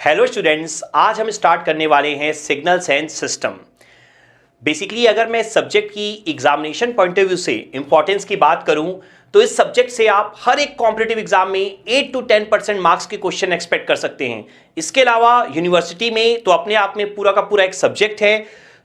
Hello students, आज हम start करने वाले हैं सिग्नल्स एंड सिस्टम। बेसिकली अगर मैं सब्जेक्ट की एग्जामिनेशन पॉइंट ऑफ व्यू से इंपॉर्टेंस की बात करूं तो इस सब्जेक्ट से आप हर एक कॉम्पिटिटिव एग्जाम में 8 to 10% मार्क्स के क्वेश्चन एक्सपेक्ट कर सकते हैं। इसके अलावा यूनिवर्सिटी में तो अपने आप में पूरा का पूरा एक सब्जेक्ट है।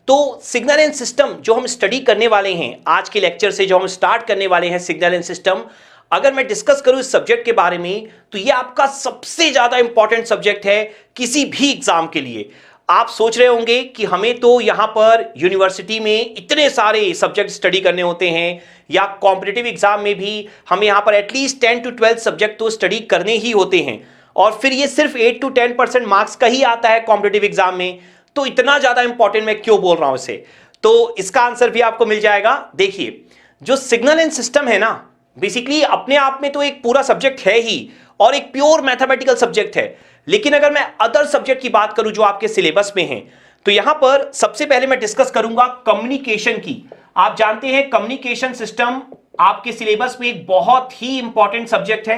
तो सिग्नल एंड सिस्टम जो हम स्टडी करने वाले हैं आज के लेक्चर से, जो हम स्टार्ट करने वाले हैं सिग्नल एंड सिस्टम, अगर मैं डिस्कस करूं इस सब्जेक्ट के बारे में तो ये आपका सबसे ज्यादा इंपॉर्टेंट सब्जेक्ट है किसी भी एग्जाम के लिए। आप सोच रहे होंगे कि हमें तो यहां पर यूनिवर्सिटी में इतने सारे सब्जेक्ट स्टडी करने होते हैं या कॉम्पिटिटिव एग्जाम में भी हमें यहां पर एटलीस्ट 10 to 12 सब्जेक्ट तो स्टडी करने ही होते हैं, और फिर ये सिर्फ 8 to 10% मार्क्स का ही आता है कॉम्पिटिटिव एग्जाम में। तो इतना ज्यादा इंपॉर्टेंट मैं क्यों बोल रहा हूं इसे, तो इसका आंसर भी आपको मिल जाएगा। देखिए, जो सिग्नल एंड सिस्टम है ना, बेसिकली अपने आप में तो एक पूरा सब्जेक्ट है ही और एक प्योर मैथमेटिकल सब्जेक्ट है, लेकिन अगर मैं अदर सब्जेक्ट की बात करूं जो आपके सिलेबस में है तो यहां पर सबसे पहले मैं डिस्कस करूंगा कम्युनिकेशन की। आप जानते हैं कम्युनिकेशन सिस्टम आपके सिलेबस में एक बहुत ही इंपॉर्टेंट सब्जेक्ट है।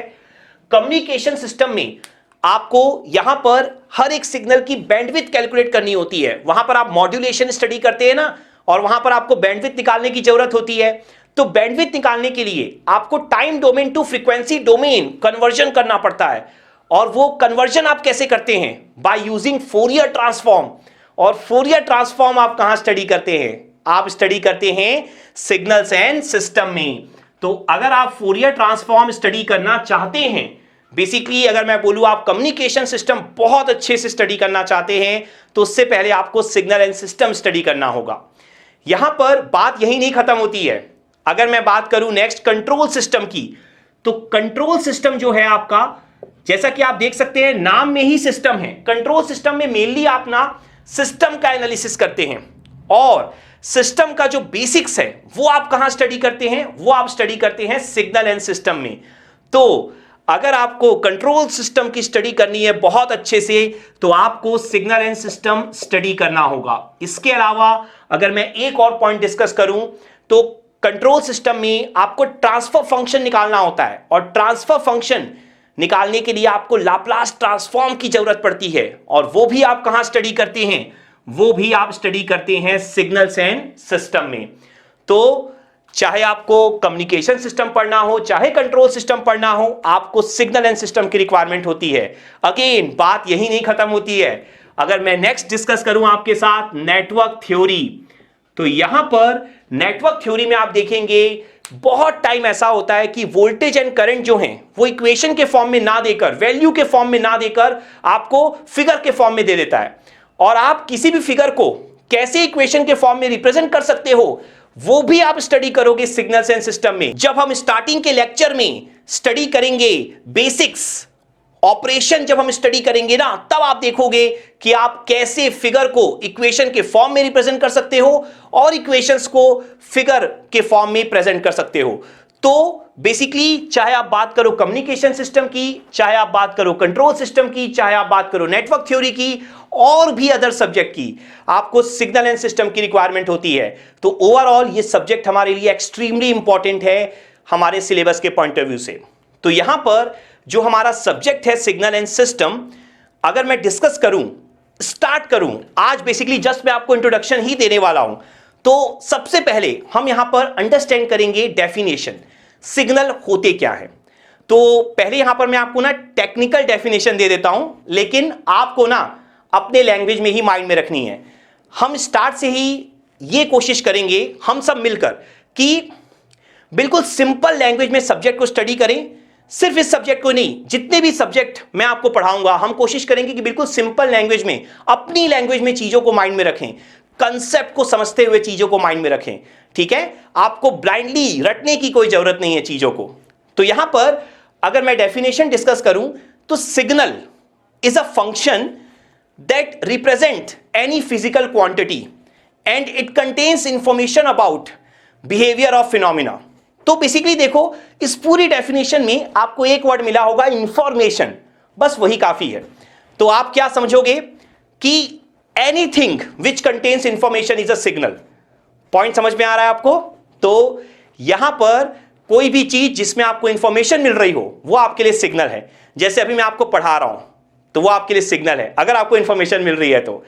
कम्युनिकेशन सिस्टम में आपको यहां पर हर एक सिग्नल की बैंडविड्थ कैलकुलेट करनी होती है। वहां पर आप मॉड्यूलेशन स्टडी करते हैं ना, और वहां पर आपको बैंडविड्थ निकालने की जरूरत होती है। तो बैंडविड्थ निकालने के लिए आपको time domain to frequency domain conversion करना पड़ता है, और वो कन्वर्जन आप कैसे करते हैं? By using Fourier transform. और फोरियर ट्रांसफॉर्म आप कहां स्टडी करते हैं? आप स्टडी करते हैं सिग्नल्स एंड सिस्टम में। तो अगर आप फोरियर ट्रांसफॉर्म स्टडी करना चाहते हैं, बेसिकली अगर मैं बोलूं आप कम्युनिकेशन सिस्टम बहुत अच्छे से स्टडी करना चाहते हैं, तो उससे पहले आपको सिग्नल एंड सिस्टम स्टडी करना होगा। यहां पर बात यही नहीं खत्म होती है। अगर मैं बात करूं नेक्स्ट कंट्रोल सिस्टम की, तो कंट्रोल सिस्टम जो है आपका, जैसा कि आप देख सकते हैं नाम में ही सिस्टम है। कंट्रोल सिस्टम में मेनली आप ना सिस्टम का एनालिसिस करते हैं, और सिस्टम का जो बेसिक्स है वो आप कहां स्टडी करते हैं? वो आप स्टडी करते हैं सिग्नल एंड सिस्टम में। तो अगर आपको कंट्रोल सिस्टम की स्टडी करनी है बहुत अच्छे से, तो आपको सिग्नल एंड सिस्टम स्टडी करना होगा। इसके अलावा अगर मैं एक और पॉइंट डिस्कस करूं तो कंट्रोल सिस्टम में आपको ट्रांसफर फंक्शन निकालना होता है, और ट्रांसफर फंक्शन निकालने के लिए आपको लाप्लास ट्रांसफॉर्म की जरूरत पड़ती है, और वो भी आप कहां स्टडी करते हैं? वो भी आप स्टडी करते हैं सिग्नल्स एंड सिस्टम में। तो चाहे आपको कम्युनिकेशन सिस्टम पढ़ना हो, चाहे कंट्रोल सिस्टम पढ़ना हो, आपको सिग्नल एंड सिस्टम की रिक्वायरमेंट होती है। अगेन बात यही नहीं खत्म होती है। अगर मैं नेक्स्ट डिस्कस करूं आपके साथ नेटवर्क थ्योरी, तो यहां पर नेटवर्क थ्योरी में आप देखेंगे बहुत टाइम ऐसा होता है कि वोल्टेज एंड करंट जो हैं वो इक्वेशन के फॉर्म में ना देकर, वैल्यू के फॉर्म में ना देकर आपको फिगर के फॉर्म में दे देता है, और आप किसी भी फिगर को कैसे इक्वेशन के फॉर्म में रिप्रेजेंट कर सकते हो वो भी आप स्टडी करोगे सिग्नल्स एंड सिस्टम में। जब हम स्टार्टिंग के लेक्चर में स्टडी करेंगे बेसिक्स ऑपरेशन, जब हम स्टडी करेंगे ना, तब आप देखोगे कि आप कैसे फिगर को इक्वेशन के फॉर्म में रिप्रेजेंट कर सकते हो और इक्वेशंस को फिगर के फॉर्म में प्रेजेंट कर सकते हो। तो बेसिकली चाहे आप बात करो कम्युनिकेशन सिस्टम की, चाहे आप बात करो कंट्रोल सिस्टम की, चाहे आप बात करो नेटवर्क थ्योरी की, और भी अदर सब्जेक्ट की, आपको सिग्नल एंड सिस्टम की रिक्वायरमेंट होती है। तो ओवरऑल ये सब्जेक्ट हमारे लिए एक्सट्रीमली इंपॉर्टेंट है हमारे सिलेबस के पॉइंट ऑफ व्यू से। तो यहां पर जो हमारा सब्जेक्ट है सिग्नल एंड सिस्टम, अगर मैं डिस्कस करूं, स्टार्ट करूं, आज बेसिकली जस्ट मैं आपको इंट्रोडक्शन ही देने वाला हूं। तो सबसे पहले हम यहां पर अंडरस्टैंड करेंगे डेफिनेशन, सिग्नल होते क्या है। तो पहले यहां पर मैं आपको ना टेक्निकल डेफिनेशन दे देता हूं, लेकिन आपको ना अपने लैंग्वेज में ही माइंड में रखनी है। हम स्टार्ट से ही ये कोशिश करेंगे हम सब मिलकर कि बिल्कुल सिंपल लैंग्वेज में सब्जेक्ट को स्टडी करें। सिर्फ इस सब्जेक्ट को नहीं, जितने भी सब्जेक्ट मैं आपको पढ़ाऊंगा हम कोशिश करेंगे कि बिल्कुल सिंपल लैंग्वेज में, अपनी लैंग्वेज में चीजों को माइंड में रखें, कंसेप्ट को समझते हुए चीजों को माइंड में रखें। ठीक है, आपको ब्लाइंडली रटने की कोई जरूरत नहीं है चीजों को। तो यहां पर अगर मैं डेफिनेशन डिस्कस करूं तो signal is a function that represent any physical quantity and it contains information about behaviour of phenomena. तो बेसिकली देखो, इस पूरी डेफिनेशन में आपको एक वर्ड मिला होगा इंफॉर्मेशन, बस वही काफी है। तो आप क्या समझोगे कि anything which contains information is a signal. Point समझ में आ रहा है आपको? तो यहां पर कोई भी चीज जिसमें आपको इंफॉर्मेशन मिल रही हो वो आपके लिए सिग्नल है। जैसे अभी मैं आपको पढ़ा रहा हूं, तो वो आपके लिए सिग्नल है, अगर आपको इंफॉर्मेशन मिल रही है तो।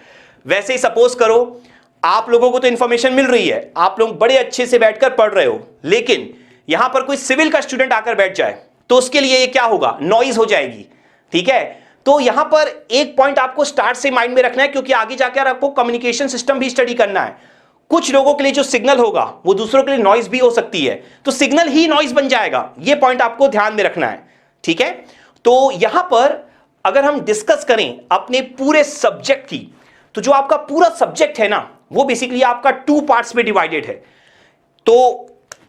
वैसे ही सपोज करो आप लोगों को तो इंफॉर्मेशन मिल रही है, आप लोग बड़े अच्छे से बैठकर पढ़ रहे हो, लेकिन यहां पर कोई सिविल का स्टूडेंट आकर बैठ जाए तो उसके लिए ये क्या होगा, नॉइज हो जाएगी। ठीक है, तो यहां पर एक पॉइंट आपको स्टार्ट से माइंड में रखना है, क्योंकि आगे जाकर आपको कम्युनिकेशन सिस्टम भी स्टडी करना है। कुछ लोगों के लिए जो सिग्नल होगा वो दूसरों के लिए नॉइज भी हो सकती है, तो सिग्नल ही नॉइज बन जाएगा, ये पॉइंट आपको ध्यान में रखना है। ठीक है, तो यहां पर अगर हम डिस्कस करें अपने पूरे सब्जेक्ट की, तो जो आपका पूरा सब्जेक्ट है ना, वो बेसिकली आपका 2 पार्ट्स में डिवाइडेड है। तो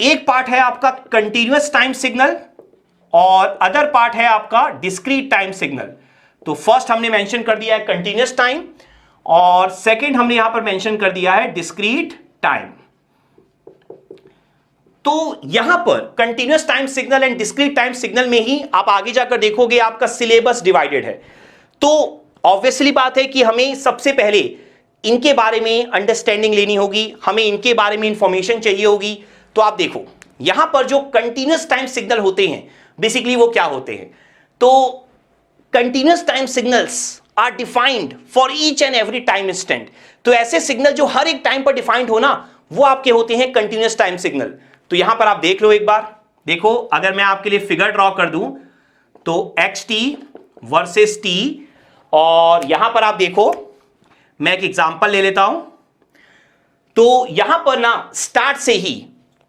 एक पार्ट है आपका कंटीन्यूअस टाइम सिग्नल और अदर पार्ट है आपका डिस्क्रीट टाइम सिग्नल। तो फर्स्ट हमने मेंशन कर दिया है कंटीन्यूअस टाइम और सेकंड हमने यहां पर मेंशन कर दिया है डिस्क्रीट टाइम। तो यहां पर continuous time signal and discrete time signal में ही आप आगे जाकर देखोगे आपका सिलेबस डिवाइडेड है। तो ऑब्वियसली बात है कि हमें सबसे पहले इनके बारे में अंडरस्टैंडिंग लेनी होगी, हमें इनके बारे में इंफॉर्मेशन चाहिए होगी। तो आप देखो यहां पर जो कंटीन्यूअस टाइम सिग्नल होते हैं बेसिकली वो क्या होते हैं, तो continuous time signals are defined for each and every time instant. तो ऐसे सिग्नल जो हर एक टाइम पर डिफाइंड हो ना, वो आपके होते हैं कंटीन्यूअस टाइम सिग्नल। तो यहां पर आप देख लो, एक बार देखो, अगर मैं आपके लिए फिगर ड्रॉ कर दूं तो एक्स टी वर्सेस टी, और यहां पर आप देखो मैं एक एग्जांपल ले लेता हूं। तो यहां पर ना स्टार्ट से ही,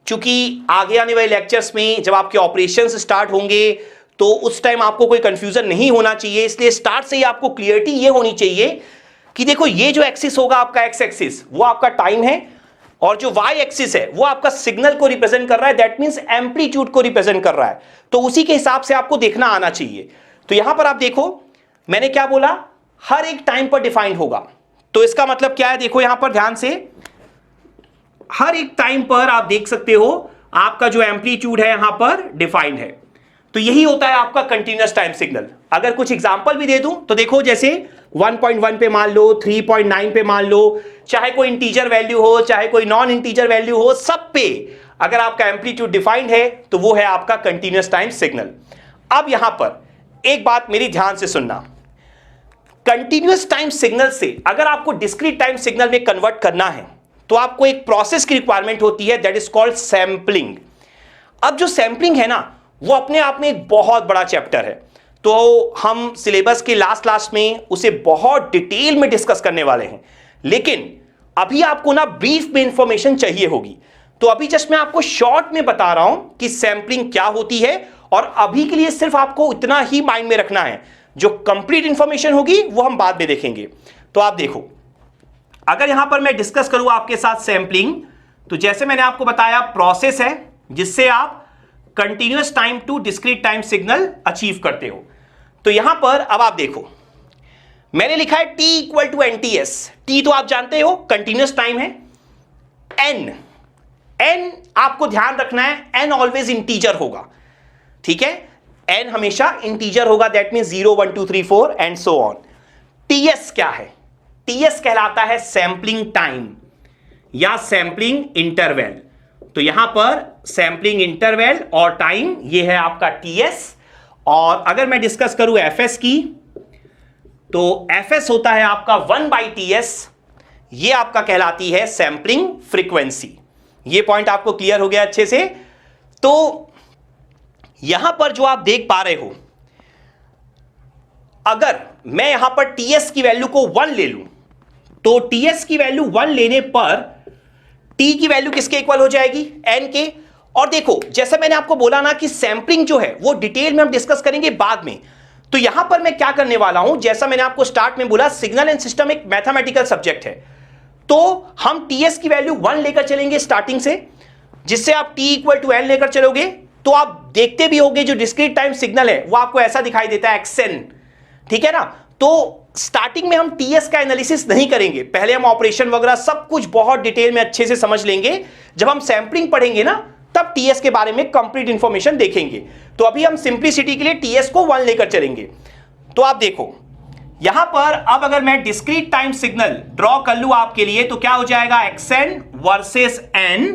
चूंकि आगे आने वाले लेक्चर्स में जब आपके ऑपरेशंस स्टार्ट होंगे तो उस टाइम आपको कोई कंफ्यूजन नहीं होना चाहिए, इसलिए स्टार्ट से ही आपको क्लियरिटी ये होनी चाहिए कि देखो ये जो एक्सिस होगा आपका एक्स एक्सिस, वो आपका टाइम है, और जो वाई एक्सिस है वो आपका सिग्नल को रिप्रेजेंट कर रहा है, दैट मींस एम्पलीट्यूड को रिप्रेजेंट कर रहा है। तो उसी के हिसाब से आपको देखना आना चाहिए। तो यहां पर आप देखो मैंने क्या बोला, हर एक टाइम पर डिफाइंड होगा। तो इसका मतलब क्या है, देखो यहां पर ध्यान से, हर एक टाइम पर आप देख सकते हो आपका जो एम्पलीट्यूड है यहां पर डिफाइंड है। तो यही होता है आपका कंटीन्यूअस टाइम सिग्नल। अगर कुछ एग्जांपल भी दे दूं तो देखो जैसे 1.1 पे मान लो, 3.9 पे मान लो, चाहे कोई इंटीजर वैल्यू हो चाहे कोई नॉन इंटीजर वैल्यू हो, सब पे अगर आपका एम्पलीट्यूड डिफाइंड है तो वो है आपका कंटीन्यूअस टाइम सिग्नल। अब यहां पर एक बात मेरी ध्यान से सुनना, कंटीन्यूअस टाइम सिग्नल से अगर आपको डिस्क्रीट टाइम सिग्नल में कन्वर्ट करना है तो आपको एक प्रोसेस की रिक्वायरमेंट होती है, दैट इज कॉल्ड सैंपलिंग। अब जो सैंपलिंग है ना, वो अपने आप में एक बहुत बड़ा चैप्टर है, तो हम सिलेबस के लास्ट में उसे बहुत डिटेल में डिस्कस करने वाले हैं, लेकिन अभी आपको ना ब्रीफ में इंफॉर्मेशन चाहिए होगी। तो अभी जस्ट मैं आपको शॉर्ट में बता रहा हूं कि सैंपलिंग क्या होती है, और अभी के लिए सिर्फ आपको इतना ही माइंड में रखना है, जो कंप्लीट इंफॉर्मेशन होगी वो हम बाद में देखेंगे। तो आप देखो, अगर यहां पर मैं डिस्कस करूं आपके साथ सैंपलिंग, तो जैसे मैंने आपको बताया प्रोसेस है जिससे आप continuous time to discrete time signal achieve करते हो। तो यहां पर अब आप देखो मैंने लिखा है t equal to NTS। t तो आप जानते हो कंटीन्यूअस टाइम है। n आपको ध्यान रखना है, n ऑलवेज इंटीजर होगा। ठीक है, n हमेशा इंटीजर होगा, that mean 0 1 2 3 4 and so on. ts क्या है, ts कहलाता है सैंपलिंग टाइम या सैंपलिंग इंटरवल। तो यहां पर सैंपलिंग इंटरवल और टाइम ये है आपका ts। और अगर मैं डिस्कस करूं fs की, तो fs होता है आपका 1/ts, ये आपका कहलाती है सैंपलिंग फ्रीक्वेंसी। ये पॉइंट आपको क्लियर हो गया अच्छे से। तो यहां पर जो आप देख पा रहे हो, अगर मैं यहां पर ts की वैल्यू को 1 ले लूं, तो ts की वैल्यू 1 लेने पर t की वैल्यू किसके इक्वल हो जाएगी, n के। और देखो जैसा मैंने आपको बोला ना कि सैंपलिंग जो है वो डिटेल में हम डिस्कस करेंगे बाद में। तो यहां पर मैं क्या करने वाला हूं, जैसा मैंने आपको स्टार्ट में बोला, सिग्नल एंड सिस्टम एक मैथमेटिकल सब्जेक्ट है, तो हम ts की वैल्यू 1 लेकर चलेंगे स्टार्टिंग से, जिससे आप t इक्वल टू n लेकर चलोगे तो आप देखते भी होगे जो डिस्क्रीट टाइम सिग्नल है वो आपको ऐसा दिखाई देता है xn। ठीक है ना। तो स्टार्टिंग में हम ts का एनालिसिस नहीं करेंगे, पहले हम ऑपरेशन वगैरह सब कुछ बहुत डिटेल में अच्छे से समझ लेंगे। जब हम सैंपलिंग पढ़ेंगे ना तब ts के बारे में कंप्लीट इंफॉर्मेशन देखेंगे। तो अभी हम सिंप्लिसिटी के लिए ts को 1 लेकर चलेंगे। तो आप देखो यहां पर अब अगर मैं डिस्क्रीट टाइम सिग्नल ड्रॉ कर लूं आपके लिए, तो क्या हो जाएगा xn वर्सेस n,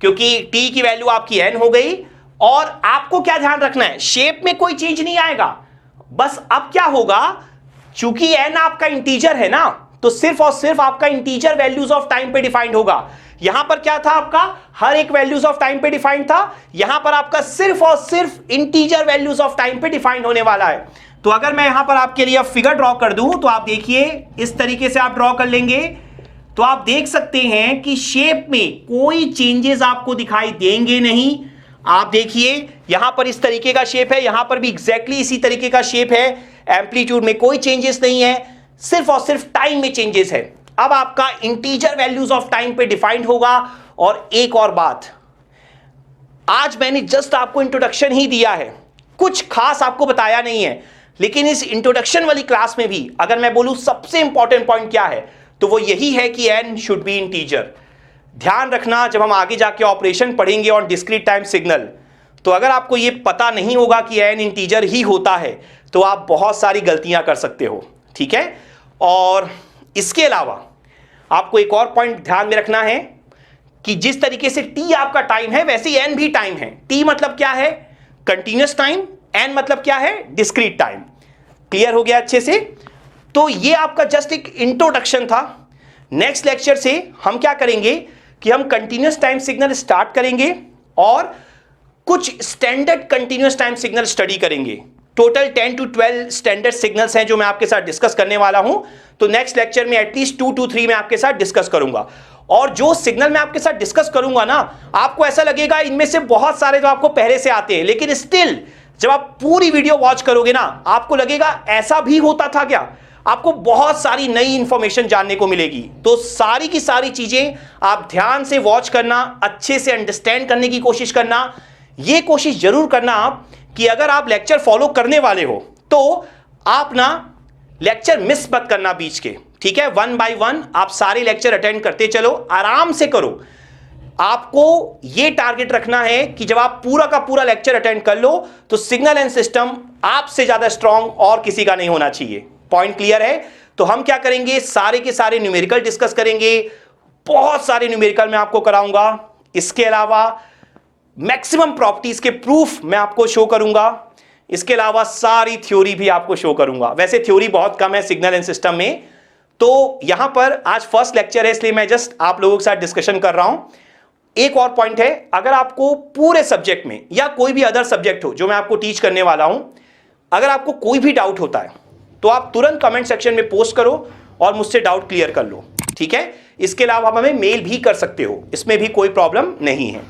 क्योंकि t की वैल्यू आपकी n हो गई। और आपको क्या ध्यान रखना है, शेप में कोई चेंज नहीं आएगा, बस अब क्या होगा, चूंकि n आपका इंटीजर है ना, तो सिर्फ और सिर्फ आपका इंटीजर वैल्यूज ऑफ टाइम पे डिफाइंड होगा। यहां पर क्या था, आपका हर एक वैल्यूज ऑफ टाइम पे डिफाइंड था, यहां पर आपका सिर्फ और सिर्फ इंटीजर वैल्यूज ऑफ टाइम पे डिफाइंड होने वाला है। तो अगर मैं यहां पर आपके लिए फिगर ड्रॉ कर दूं, तो आप देखिए इस तरीके से आप ड्रॉ कर लेंगे, तो आप देख सकते हैं कि शेप में कोई चेंजेस आपको दिखाई देंगे नहीं। आप देखिए यहां पर इस तरीके का शेप है, यहां पर भी एग्जैक्टली इसी तरीके का शेप है, एम्पलीट्यूड में कोई चेंजेस नहीं है, सिर्फ और सिर्फ टाइम में चेंजेस है। अब आपका इंटीजर वैल्यूज ऑफ टाइम पे डिफाइंड होगा। और एक और बात, आज मैंने जस्ट आपको इंट्रोडक्शन ही दिया है, कुछ खास आपको बताया नहीं है, लेकिन इस इंट्रोडक्शन वाली क्लास में भी अगर मैं बोलूं सबसे इंपॉर्टेंट पॉइंट क्या है, तो वो यही है कि n शुड बी इंटीजर। ध्यान रखना, जब हम आगे जाके ऑपरेशन पढ़ेंगे ऑन डिस्क्रीट टाइम सिग्नल, तो अगर आपको ये पता नहीं होगा कि n इंटीजर ही होता है, तो आप बहुत सारी गलतियां कर सकते हो, ठीक है। और इसके अलावा आपको एक और पॉइंट ध्यान में रखना है कि जिस तरीके से t आपका टाइम है, वैसे ही n भी टाइम है। t मतलब क्या है, कंटिन्यूअस टाइम, n मतलब क्या है, डिस्क्रीट टाइम। क्लियर हो गया अच्छे से। तो ये आपका जस्ट एक इंट्रोडक्शन था। नेक्स्ट लेक्चर से हम क्या करेंगे कि हम कंटिन्यूअस टाइम सिग्नल स्टार्ट करेंगे और कुछ standard continuous time signal study करेंगे। टोटल 10 to 12 स्टैंडर्ड सिग्नल्स हैं जो मैं आपके साथ डिस्कस करने वाला हूं। तो नेक्स्ट लेक्चर में एटलीस्ट 2 to 3 मैं आपके साथ डिस्कस करूंगा। और जो सिग्नल मैं आपके साथ डिस्कस करूंगा ना, आपको ऐसा लगेगा इनमें से बहुत सारे तो आपको पहले से आते हैं, लेकिन स्टिल जब आप पूरी वीडियो वॉच करोगे ना, आपको लगेगा ऐसा भी होता था क्या। आपको बहुत सारी नई इंफॉर्मेशन जानने को मिलेगी। तो सारी की सारी चीजें आप ध्यान से वॉच करना, अच्छे से अंडरस्टैंड करने की कोशिश करना। ये कोशिश जरूर करना आप कि अगर आप लेक्चर फॉलो करने वाले हो तो आप ना लेक्चर मिस मत करना बीच के, ठीक है। 1 by 1 आप सारे लेक्चर अटेंड करते चलो, आराम से करो। आपको ये टारगेट रखना है कि जब आप पूरा का पूरा लेक्चर अटेंड कर लो, तो सिग्नल एंड सिस्टम आपसे ज्यादा स्ट्रांग और किसी का नहीं होना चाहिए। पॉइंट क्लियर है। तो हम क्या करेंगे, सारे के सारे न्यूमेरिकल डिस्कस करेंगे, बहुत सारे न्यूमेरिकल मैं आपको कराऊंगा। इसके अलावा मैक्सिमम प्रॉपर्टीज के प्रूफ मैं आपको शो करूंगा। इसके अलावा सारी थ्योरी भी आपको शो करूंगा। वैसे थ्योरी बहुत कम है सिग्नल एंड सिस्टम में। तो यहां पर आज फर्स्ट लेक्चर है, इसलिए मैं जस्ट आप लोगों के साथ डिस्कशन कर रहा हूं। एक और पॉइंट है, अगर आपको पूरे सब्जेक्ट में या कोई भी अदर सब्जेक्ट हो जो मैं आपको टीच करने वाला हूं, अगर आपको कोई भी डाउट होता है तो आप तुरंत कमेंट सेक्शन में पोस्ट करो और मुझसे डाउट क्लियर कर लो, ठीक है। इसके अलावा आप हमें मेल भी कर सकते हो, इसमें भी कोई प्रॉब्लम नहीं है।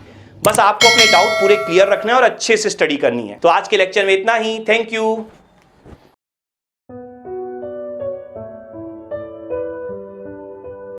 बस आपको अपने डाउट पूरे क्लियर रखना है और अच्छे से स्टडी करनी है। तो आज के लेक्चर में इतना ही। Thank you.